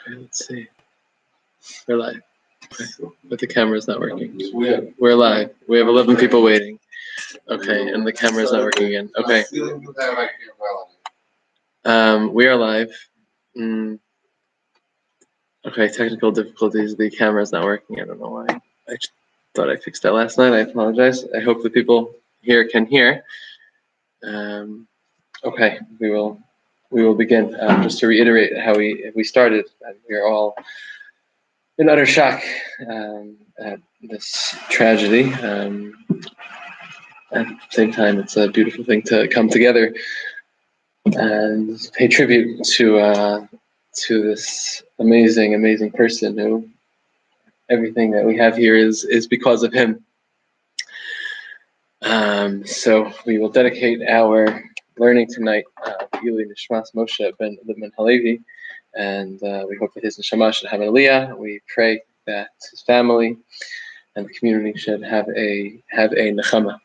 Okay, let's see. We're live. Okay. But the camera's not working. We're live. We have 11 people waiting. Okay, and the camera's not working again. Okay. We are live. Okay, technical difficulties. The camera's not working. I don't know why. I thought I fixed that last night. I apologize. I hope the people here can hear. Okay, we will begin. Just to reiterate how we started. We are all in utter shock at this tragedy. At the same time, it's a beautiful thing to come together and pay tribute to this amazing person who everything that we have here is because of him. So we will dedicate our learning tonight Yili Nishmas Moshe ben Libman Halevi, and we hope that his neshama should have an aliyah. We pray that his family and the community should have a nechama.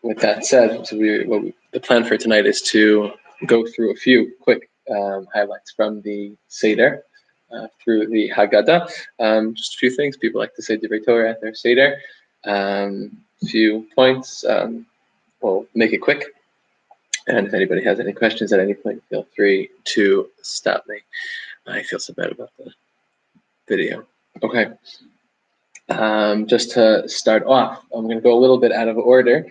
With that said, the plan for tonight is to go through a few quick highlights from the Seder through the Haggadah. Just a few things. People like to say Divrei Torah at their Seder. Few points. We'll make it quick. And if anybody has any questions at any point, feel free to stop me. I feel so bad about the video. Okay. Just to start off, I'm going to go a little bit out of order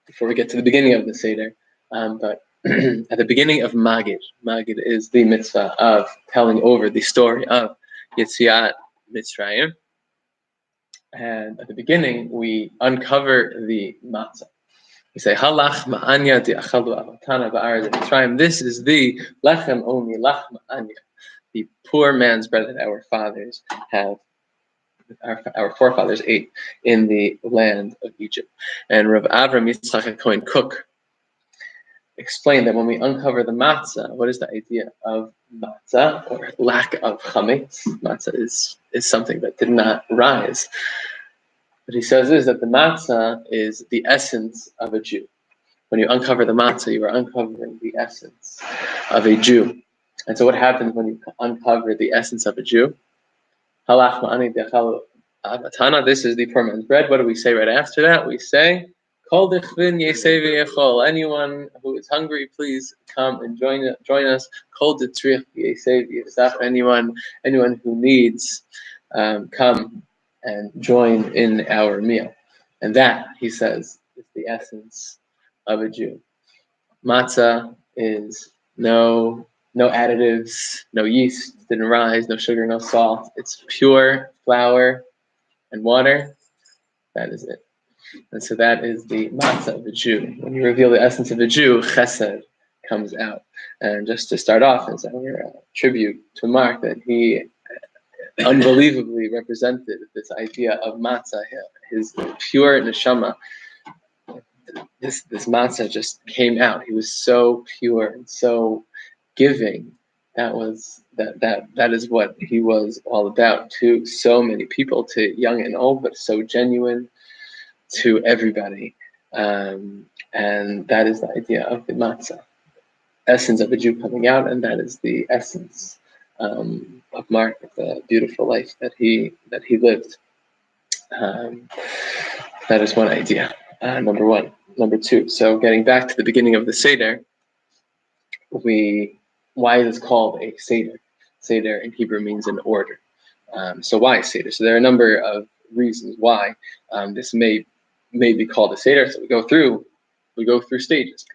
before we get to the beginning of the Seder. But at the beginning of Magid is the mitzvah of telling over the story of Yetziat Mitzrayim. And at the beginning, we uncover the matzah. We say, Halach ma'anya di'achalu avatana ba'aretz Mitzrayim. This is the lechem only, lach ma'anya, the poor man's bread that our fathers have, our forefathers ate in the land of Egypt. And Rav Avram Yitzchak Cohen Cook explained that when we uncover the matzah, what is the idea of matzah, or lack of chametz? Matzah is something that did not rise. What he says is that the matzah is the essence of a Jew. When you uncover the matzah, you are uncovering the essence of a Jew. And so what happens when you uncover the essence of a Jew? Halach ma'ani de'achalu avatana. This is the poor man's bread. What do we say right after that? We say, Kol dechvin yesei v'yechol. Anyone who is hungry, please come and join us. Kol detrich yesei v'yesach. Anyone who needs, come and join in our meal. And that, he says, is the essence of a Jew. Matzah is no additives, no yeast, didn't rise, no sugar, no salt. It's pure flour and water. That is it. And so that is the matzah of a Jew. When you reveal the essence of a Jew, chesed comes out. And just to start off, as our tribute to Mark, that he unbelievably represented this idea of matzah, his pure neshama. This matzah just came out. He was so pure and so giving. That is what he was all about to so many people, to young and old, but so genuine to everybody. And that is the idea of the matzah, essence of a Jew coming out, and that is the essence of Mark, of the beautiful life that he lived. That is one idea, number one. Number two, so getting back to the beginning of the Seder, why is it called a Seder? Seder in Hebrew means an order. So why Seder? So there are a number of reasons why this may be called a Seder. So we go through stages.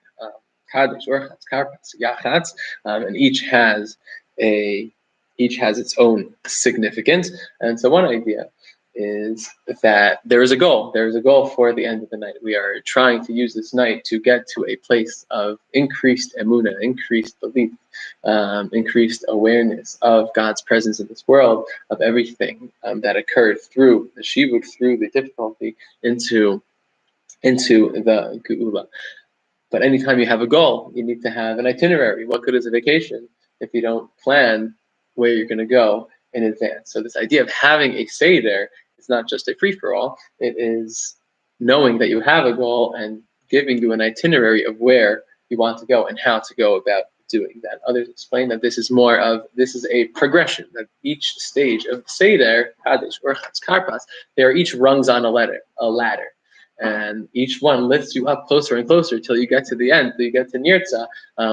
Kadosh, Orchatz, Karpatz, Yachatz, and each has its own significance. And so one idea is that there is a goal. There is a goal for the end of the night. We are trying to use this night to get to a place of increased emunah, increased belief, increased awareness of God's presence in this world, of everything that occurred through the shibud, through the difficulty, into the geula. But anytime you have a goal, you need to have an itinerary. What good is a vacation if you don't plan where you're going to go in advance? So this idea of having a Seder is not just a free-for-all. It is knowing that you have a goal and giving you an itinerary of where you want to go and how to go about doing that. Others explain that this is a progression, that each stage of Seder, Kadesh, or Karpas, they are each rungs on a ladder. And each one lifts you up closer and closer till you get to the end, till you get to Nirtza,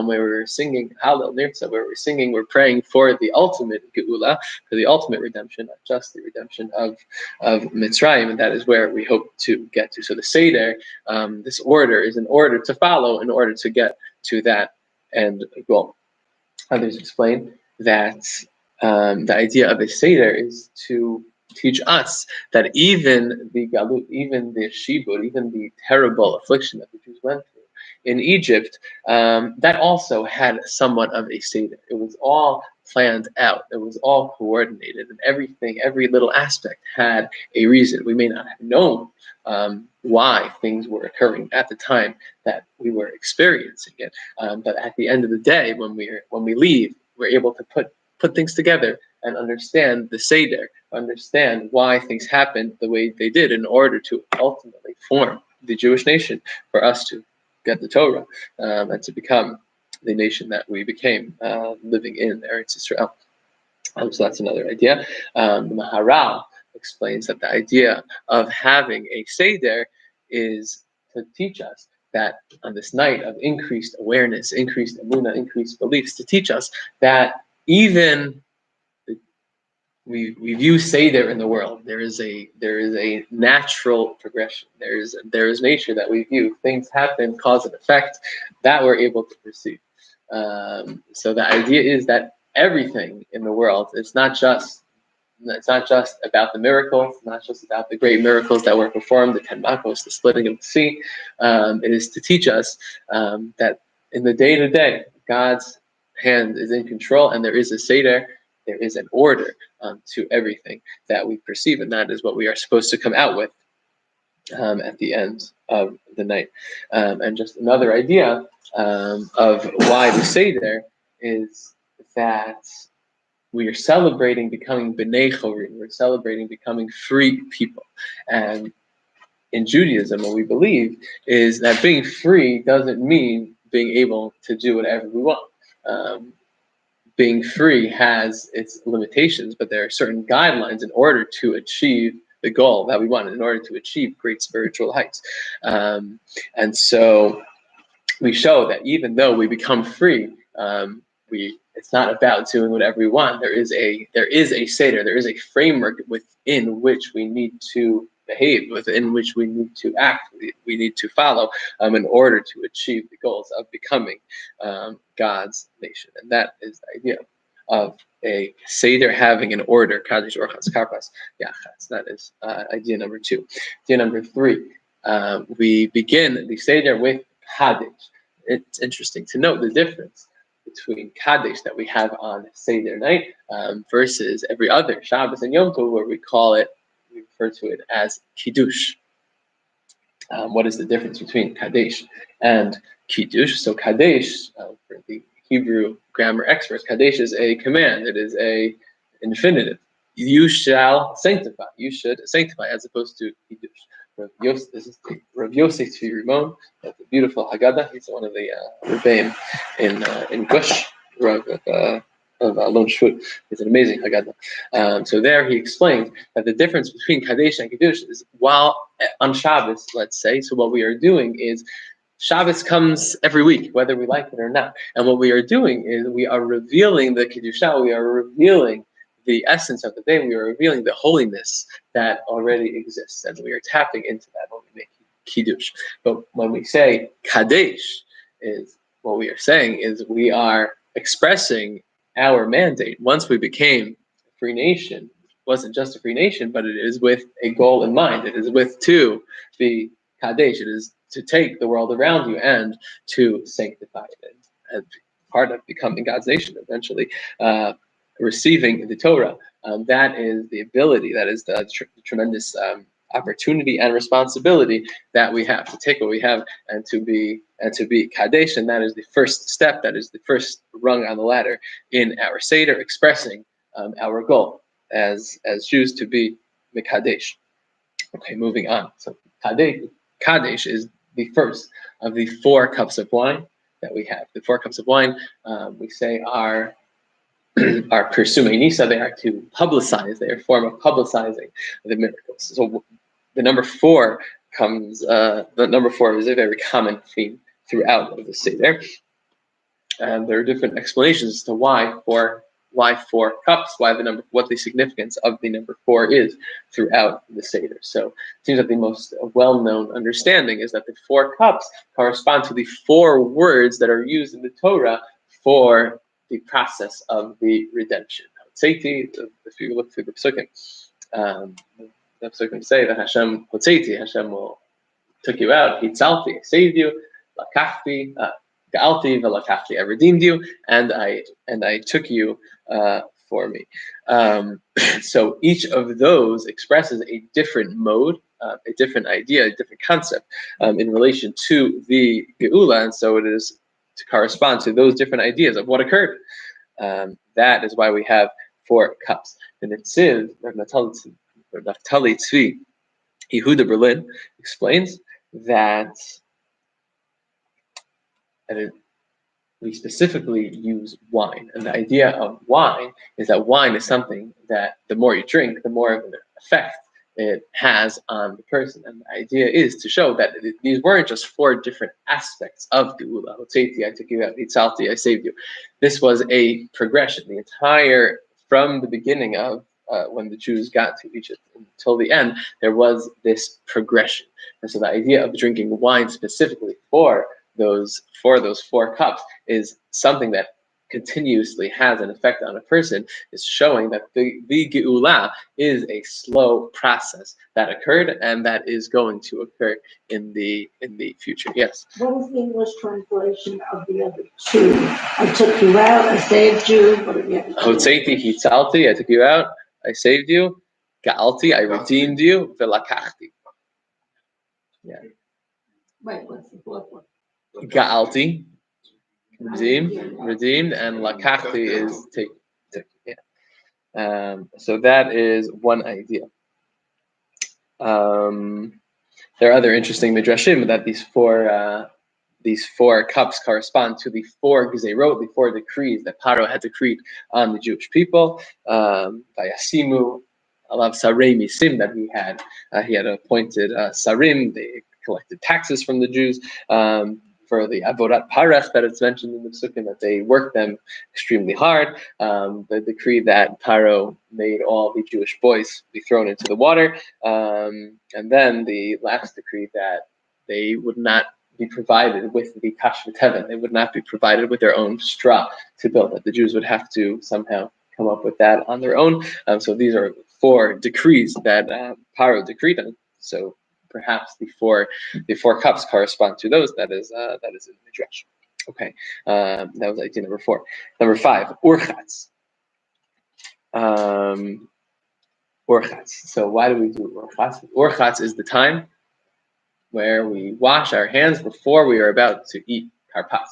where we're singing Hallel Nirtza, we're praying for the ultimate Geula, for the ultimate redemption, not just the redemption of Mitzrayim, and that is where we hope to get to. So the Seder, this order is an order to follow in order to get to that end goal. Others explain that the idea of a Seder is to teach us that even the Galut, even the Shibud, even the terrible affliction that the Jews went through in Egypt, that also had somewhat of a Seder. It was all planned out. It was all coordinated, and everything, every little aspect had a reason. We may not have known why things were occurring at the time that we were experiencing it, but at the end of the day, when we leave, we're able to put things together and understand the Seder, understand why things happened the way they did in order to ultimately form the Jewish nation, for us to get the Torah and to become the nation that we became, living in Eretz Israel. So that's another idea. The Maharal explains that the idea of having a Seder is to teach us that on this night of increased awareness, increased emunah, increased beliefs, to teach us that even we view Seder in the world. There is a natural progression. There is nature that we view. Things happen, cause and effect, that we're able to perceive. So the idea is that everything in the world, it's not just about the miracles, it's not just about the great miracles that were performed, the 10 makos, the splitting of the sea. It is to teach us that in the day-to-day, God's hand is in control, and there is a Seder, there is an order to everything that we perceive, and that is what we are supposed to come out with at the end of the night. And just another idea of why the Seder is that we are celebrating becoming B'nai Chorim. We're celebrating becoming free people. And in Judaism, what we believe is that being free doesn't mean being able to do whatever we want. Being free has its limitations, but there are certain guidelines in order to achieve the goal that we want, in order to achieve great spiritual heights. And so we show that even though we become free, it's not about doing whatever we want. There is a Seder, there is a framework within which we need to behave, within which we need to act, we need to follow in order to achieve the goals of becoming God's nation. And that is the idea of a Seder having an order, Kadesh Orchas Karpas Yachas. That is idea number 2. Idea number 3, we begin the Seder with Kadesh. It's interesting to note the difference between Kadesh that we have on Seder night versus every other Shabbos and Yom Tov, where we refer to it as Kiddush. What is the difference between Kadesh and Kiddush? So Kadesh, for the Hebrew grammar experts, Kadesh is a command. It is a infinitive. You shall sanctify. You should sanctify, as opposed to Kiddush. This is Rav Yosef Tzvi Rimon. That's a beautiful Haggadah. He's one of the Rebbeim in Gush, Rav of Alon Shvut. It's an amazing Haggadah. So there he explains that the difference between Kadesh and Kiddush is, while on Shabbos, let's say, so what we are doing is, Shabbos comes every week, whether we like it or not. And what we are doing is we are revealing the Kiddusha, we are revealing the essence of the day, we are revealing the holiness that already exists, and we are tapping into that when we make Kiddush. But when we say Kadesh, what we are saying is we are expressing our mandate. Once we became a free nation, it wasn't just a free nation, but it is with a goal in mind. It is to be Kadesh. It is to take the world around you and to sanctify it, and part of becoming God's nation eventually, receiving the Torah. That is the ability, that is the tremendous opportunity and responsibility that we have to take what we have and to be Kadesh, and that is the first step, that is the first rung on the ladder in our Seder, expressing our goal as Jews to be Mekadesh. Okay, moving on. So Kadesh is the first of the 4 cups of wine. that we have. The 4 cups of wine, we say, are Persumei Nisa. They are to publicize. They are a form of publicizing the miracles. So the number 4 comes. The number 4 is a very common theme throughout the Seder, and there are different explanations as to why 4 cups, what the significance of the number 4 is throughout the Seder. So it seems that the most well-known understanding is that the 4 cups correspond to the 4 words that are used in the Torah for the process of the redemption. Hotzeiti, if you look through the Psukim, the Psukim say that Hashem Hotzeiti, Hashem took you out, Hitzalti, I saved you, Lakachti, Ga'alti v'lakachti, I redeemed you, and I took you for me. So each of those expresses a different mode, a different idea, a different concept in relation to the Geula, and so it is to correspond to those different ideas of what occurred. That is why we have 4 cups. And it says, Naftali Tzvi Yehuda Berlin explains that we specifically use wine. And the idea of wine is that wine is something that the more you drink, the more of an effect it has on the person. And the idea is to show that these weren't just 4 different aspects of Geula. Hotzeiti, I took you out. Hitzalti, I saved you. This was a progression. The entire, from the beginning of when the Jews got to Egypt until the end, there was this progression. And so the idea of drinking wine specifically for those 4 cups is something that continuously has an effect on a person, is showing that the Geula is a slow process that occurred and that is going to occur in the future. Yes? What was the English translation of the other 2? I took you out, I saved you. What are the other 2? Hotzeiti, Hitzalti, I took you out, I saved you. Ga'alti, I redeemed you. V'lakachti. Yeah. Wait, what's the 4th one? Ga'alti, redeemed, and lakachti is take. Yeah. So that is one idea. There are other interesting midrashim that these 4 cups correspond to the 4 gezerot, the 4 decrees that Paro had decreed on the Jewish people. Vayasimu alav sarei misim, that he had appointed sarim. They collected taxes from the Jews. For the avodat parach that it's mentioned in the Psukim, that they worked them extremely hard. The decree that Paro made all the Jewish boys be thrown into the water. And then the last decree that they would not be provided with the kashvet heaven. They would not be provided with their own straw to build, that the Jews would have to somehow come up with that on their own. So these are 4 decrees that Paro decreed on. So perhaps the 4 cups correspond to those. That is in the Midrash. Okay, that was idea number 4. Number 5, urchatz. Urchatz. So why do we do urchatz? Urchatz is the time where we wash our hands before we are about to eat karpas.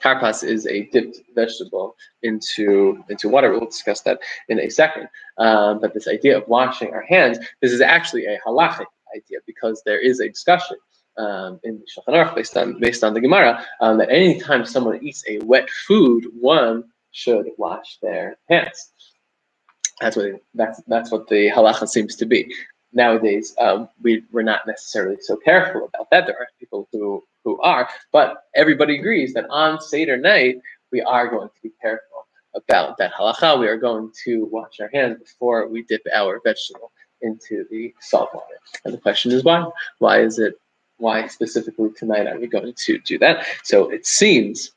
Karpas is a dipped vegetable into water. We'll discuss that in a second. But this idea of washing our hands, this is actually a halachic idea, because there is a discussion in Shulchan Aruch based on the Gemara that anytime someone eats a wet food, one should wash their hands. That's what the halacha seems to be. Nowadays, we're not necessarily so careful about that. There are people who are, but everybody agrees that on Seder night we are going to be careful about that halacha. We are going to wash our hands before we dip our vegetable into the salt water. And the question is why? Why specifically tonight are we going to do that? So it seems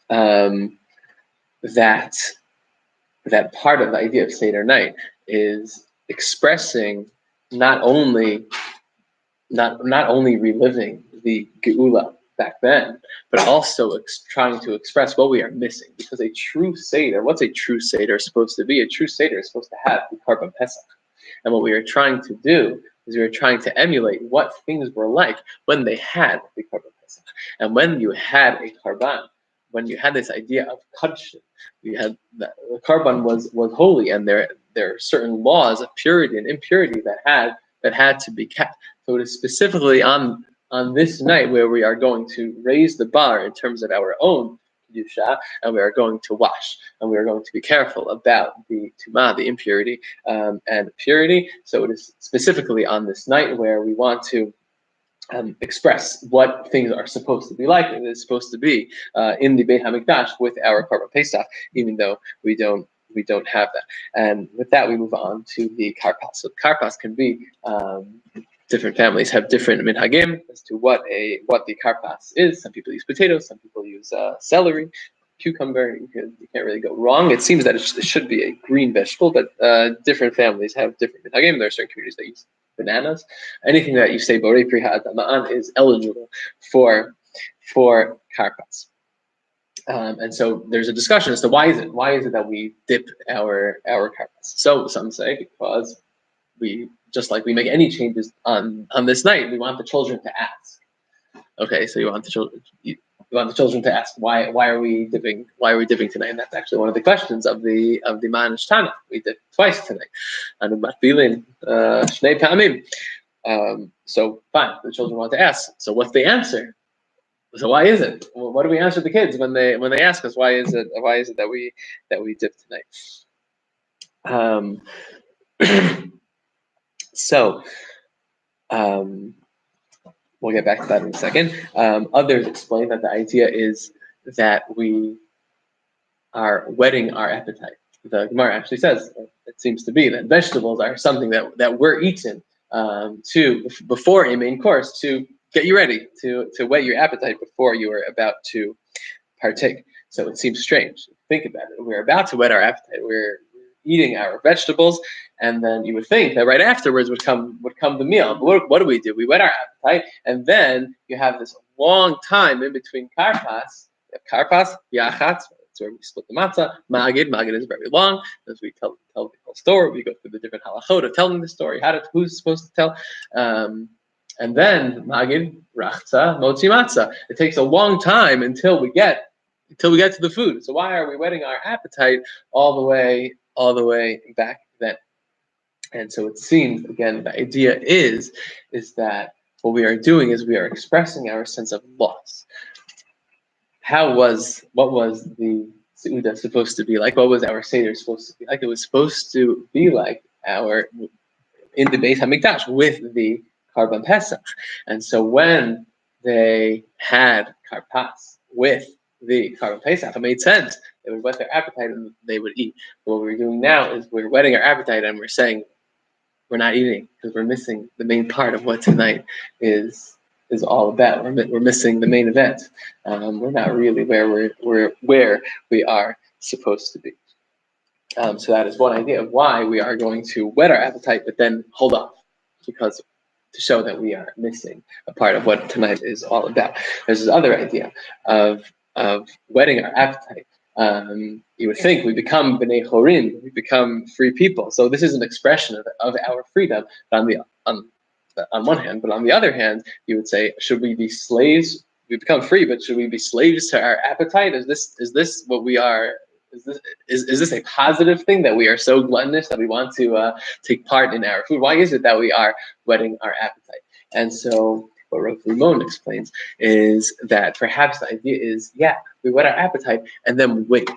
that part of the idea of Seder night is expressing not only reliving the Geula back then, but also trying to express what we are missing. Because a true Seder, what's a true Seder supposed to be? A true Seder is supposed to have the Karban Pesach. And what we are trying to do is we are trying to emulate what things were like when they had the Karban Pesach. And when you had a Karban, when you had this idea of Kadshin, we had the Karban was holy, and there are certain laws of purity and impurity that had to be kept. So it is specifically on on this night where we are going to raise the bar in terms of our own kedusha, and we are going to wash, and we are going to be careful about the tumah, the impurity, and purity. So it is specifically on this night where we want to express what things are supposed to be like, and it's supposed to be in the Beit Hamikdash with our Korban Pesach, even though we don't have that. And with that, we move on to the karpas. So karpas can be different families have different minhagim as to what the karpas is. Some people use potatoes, some people use celery, cucumber. You can't really go wrong. It seems that it should be a green vegetable, but different families have different minhagim. There are certain communities that use bananas. Anything that you say borei pri ha'adama'an is eligible for karpas. And so there's a discussion as to why is it that we dip our karpas. So some say because we, just like we make any changes on this night, we want the children to ask. Okay, so you want the children to ask why are we dipping tonight? And that's actually one of the questions of the Ma'anish Tana. We dip twice tonight. Anu matbilin shnei pa'amim. So fine, the children want to ask. So what's the answer? So why is it? Well, what do we answer the kids when they ask us why is it that we dip tonight? So we'll get back to that in a second. Others explain that the idea is that we are whetting our appetite. The Gemara actually says it seems to be that vegetables are something that we're eaten before a main course to get you ready to whet your appetite before you are about to partake. So it seems strange. Think about it. We're about to whet our appetite. We're eating our vegetables, and then you would think that right afterwards would come the meal. But what do? We whet our appetite, and then you have this long time in between karpas. Karpas, yachatz, that's where we split the matzah. Magid is very long. As we tell the whole story, we go through the different halachot of telling the story. Who's supposed to tell? And then magid, rachza, motzi matzah. It takes a long time until we get to the food. So why are we whetting our appetite all the way back then? And so it seems, again, the idea is that what we are doing is we are expressing our sense of loss. What was the Seudah supposed to be like? What was our Seder supposed to be like? It was supposed to be like in the Beit HaMikdash with the Karban Pesach. And so when they had karpas with the Karban Pesach, it made sense. They would whet their appetite and they would eat. But what we're doing now is we're whetting our appetite and we're saying we're not eating because we're missing the main part of what tonight is all about. We're missing the main event. We're not really where we are supposed to be. So that is one idea of why we are going to whet our appetite, but then hold off, because to show that we are missing a part of what tonight is all about. There's this other idea of whetting our appetite. You would think we become b'nei chorim, we become free people. So this is an expression of our freedom. But on one hand, but on the other hand, you would say, should we be slaves? We become free, but should we be slaves to our appetite? Is this what we are? Is this a positive thing that we are so gluttonous that we want to take part in our food? Why is it that we are whetting our appetite? And so what Rav Rimon explains is that perhaps the idea is, we whet our appetite and then we wait.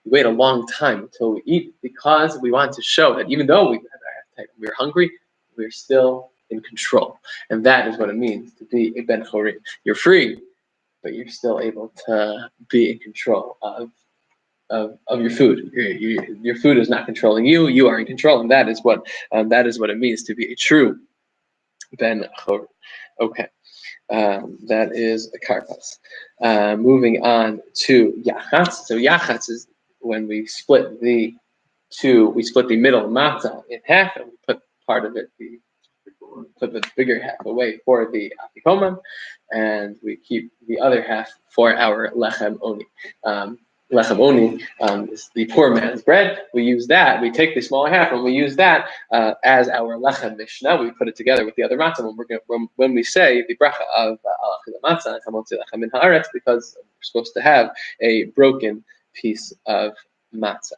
We wait a long time until we eat because we want to show that even though we whet our appetite, we're hungry, we're still in control. And that is what it means to be a ben chorim. You're free, but you're still able to be in control of your food. Your food is not controlling you. You are in control, and that is what it means to be a true ben chorim. Okay, that is a karpas. Moving on to yachatz. So yachatz is when we split the middle matzah in half, and we put part of it, put the bigger half away for the afikoman, and we keep the other half for our lechem oni. Lechem oni is the poor man's bread. We use that. We take the smaller half and we use that as our lechem mishnah. We put it together with the other matzah when we say the bracha of matzah, hamotzi lechem min haaretz, because we're supposed to have a broken piece of matzah.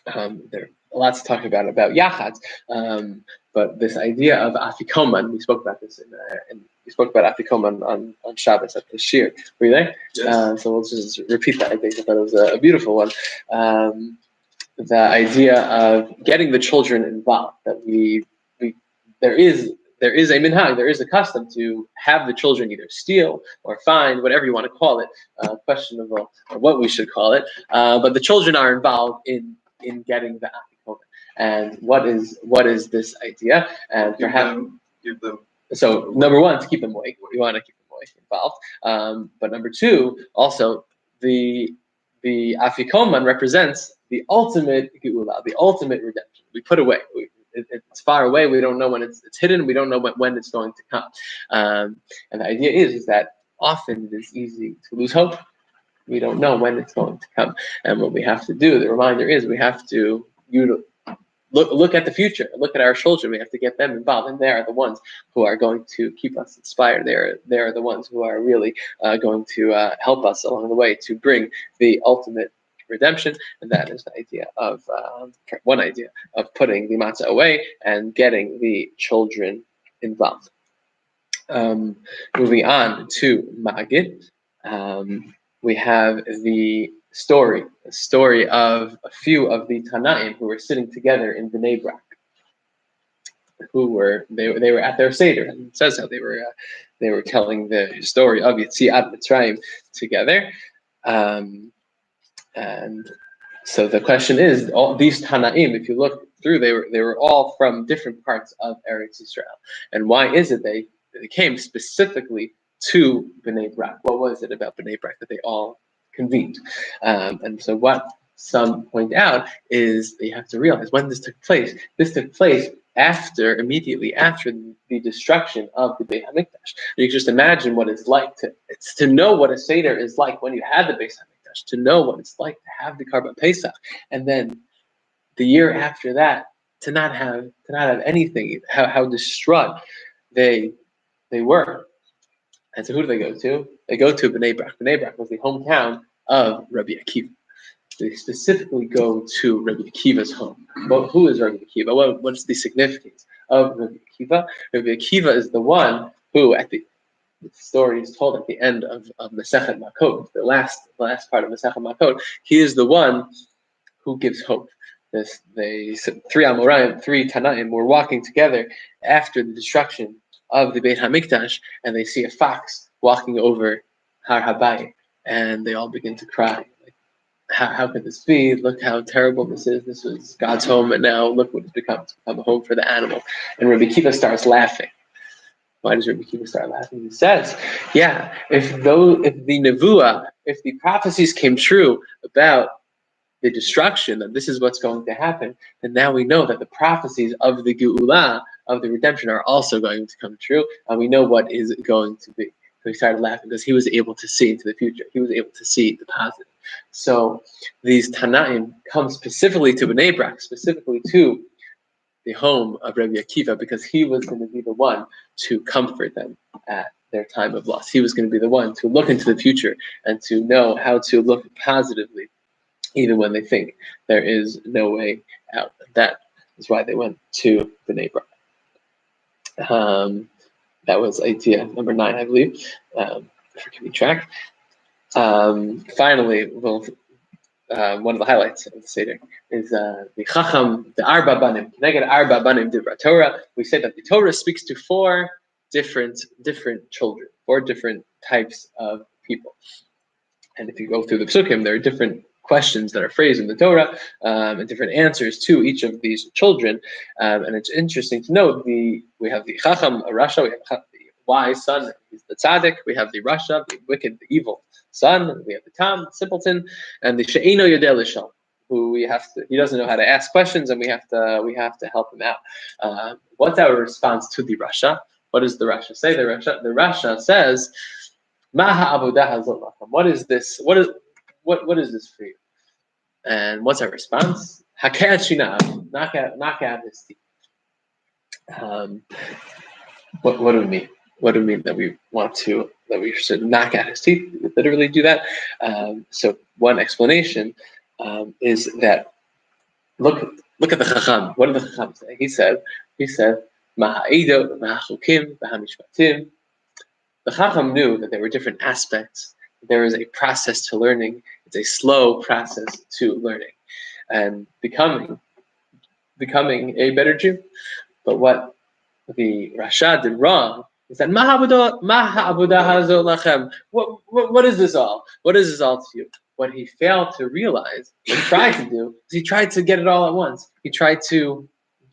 There are lots to talk about yachad, but this idea of afikoman, we spoke about this we spoke about afikoman on Shabbos at the shir. Were you there? Yes. So we'll just repeat that. I think I thought it was a beautiful one. The idea of getting the children involved. That there is a minhag, there is a custom to have the children either steal or find, whatever you want to call it, questionable or what we should call it. But the children are involved in getting the afikoman. And what is this idea? And Give them. So number one, to keep them awake. We want to keep them awake, involved. But number two, also the afikoman represents the ultimate geula, the ultimate redemption. We put away. It's far away. We don't know when it's hidden. We don't know when it's going to come. And the idea is that often it is easy to lose hope. We don't know when it's going to come. And what we have to do, the reminder is, we have to look at the future, look at our children. We have to get them involved, and they are the ones who are going to keep us inspired. They are the ones who are really going to help us along the way to bring the ultimate redemption. And that is the idea of one idea of putting the matzah away and getting the children involved. Moving on to Magid, we have the story of a few of the Tanaim who were sitting together in Bnei Brak. They were at their seder, and it says how they were telling the story of Yetziat Mitzrayim together. And so the question is, all these Tanaim, if you look through, they were all from different parts of Eretz Yisrael. And why is it they came specifically to Bnei Brak? What was it about Bnei Brak that they all convened? And so what some point out is that you have to realize when this took place. This took place immediately after the destruction of the Beit HaMikdash. You can just imagine what it's like to know what a Seder is like when you had the Beit HaMikdash, to know what it's like to have the Karban Pesach, and then the year after that to not have anything. How distraught they were. And so who do they go to? They go to Bnei Brak. Bnei Brak was the hometown of Rabbi Akiva. They specifically go to Rabbi Akiva's home. Well, who is Rabbi Akiva? What's the significance of Rabbi Akiva? Rabbi Akiva is the one who, the story is told at the end of Masechet Makot, the last part of Masechet Makot. He is the one who gives hope. Three Amoraim, three Tanaim were walking together after the destruction of the Beit HaMikdash, and they see a fox walking over Har Habayit, and they all begin to cry. How could this be? Look how terrible this is. This was God's home, and now look what it's become. It's become a home for the animal. And Rabbi Akiva starts laughing. Why does Rabbi Akiva start laughing? He says, if the nevuah, if the prophecies came true about the destruction, that this is what's going to happen, then now we know that the prophecies of the Geula, of the redemption, are also going to come true, and we know what is going to be. So he started laughing because he was able to see into the future. He was able to see the positive. So these Tanaim come specifically to Bnei Brak, specifically to the home of Rabbi Akiva, because he was going to be the one to comfort them at their time of loss. He was going to be the one to look into the future and to know how to look positively, even when they think there is no way out. That is why they went to Bnei Brak. That was idea number 9, I believe, for keeping track. Finally, one of the highlights of the Seder is the Chacham, the Arba Banim. Keneged Arba Banim Dibra Torah. We say that the Torah speaks to 4 different children, 4 different types of people. And if you go through the Psukim, there are different questions that are phrased in the Torah and different answers to each of these children. And it's interesting to note, we have the Chacham, a Rasha, we have the wise son, he's the Tzaddik, we have the Rasha, the wicked, the evil son, we have the Tam, the simpleton, and the She'eno Yodeh Lishon, who he doesn't know how to ask questions, and we have to help him out. What's our response to the Rasha? What does the Rasha say? The Rasha says, Maha Avodah Hazot Lachem. What is this? What is this for you? And what's our response? Hakat Shinav, knock out his teeth. What do we mean? What do we mean that we should knock out his teeth? We literally do that. So one explanation is that Look at the Chacham. What did the Chacham say? He said, Maha'idot, Mahachukim, Mahamishpatim. The Chacham knew that there were different aspects. There is a process to learning. It's a slow process to learning and becoming a better Jew. But what the Rasha did wrong is that what is this all? What is this all to you? What he failed to realize, what he tried to do, is he tried to get it all at once. He tried to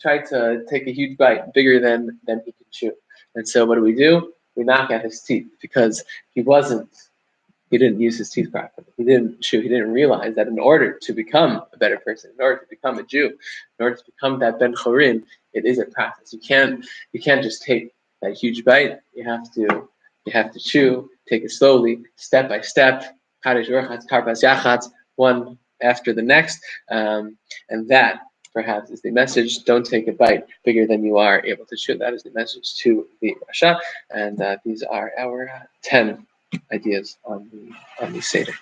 take a huge bite, bigger than he could chew. And so what do? We knock out his teeth because he didn't use his teeth properly. He didn't chew. He didn't realize that in order to become a better person, in order to become a Jew, in order to become that Ben Chorin, it is a process. You can't just take that huge bite. You have to chew, take it slowly, step by step, one after the next, and that perhaps is the message. Don't take a bite bigger than you are able to chew. That is the message to the Rasha, and these are our 10 ideas on the Seder.